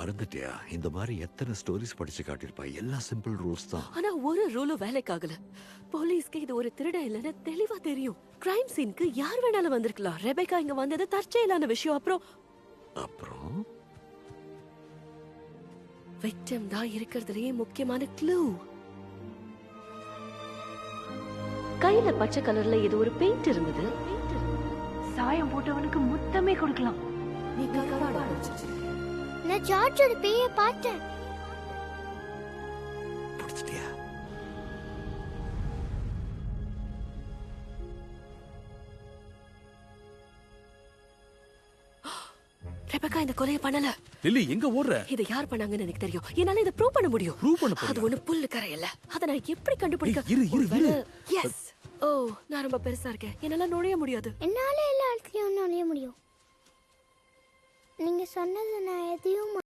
மறந்துட்டியா? இந்த மாதிரி எத்தனை ஸ்டோரிஸ் படிச்சு காட்டியிருப்பா. எல்லாம் சிம்பிள் ரூல்ஸ் தான். ஆனா ஒரு ரூலும் வேலைக்காகல. போலீஸ்க்கு இது ஒரு திருட இல்லைன்னு தெளிவா தெரியும். கிரைம் சீனுக்கு யார் வேணாலும் வந்திருக்கலாம். ரெபேக்கா இங்க வந்தது தற்செயலான விஷயம். அப்புறம் விக்டிம் தான் இருக்கிறதுலயே முக்கியமான க்ளூ. கையில பச்சை கலர்ல இது ஒரு பெயிண்ட் இருந்தது. சாயம் போட்டவனுக்கு முத்தமே கொடுக்கலாம். நீ கருவாடா நான் ஜார்ஜோட பேய பார்த்தேன். பிடிச்சிட்டியா? ரெபேக்கா இந்த கொலையை பண்ணல. லில்லி எங்க ஓடுற? இதை யார் பண்ணாங்கன்னு எனக்கு தெரியும். என்னால இதை ப்ரூவ் பண்ண முடியும். அது ஒண்ணு புல்லு கரை இல்ல. அத நான் எப்படி கண்டுபிடிக்க? இரு. எஸ். ஓ, நான் ரொம்ப பெருசா இருக்கேன். என்னால நுழைய முடியாது. என்னால எல்லா இடத்துலயும் நுழைய முடியும். நீங்க சொன்னது நான் எதையும்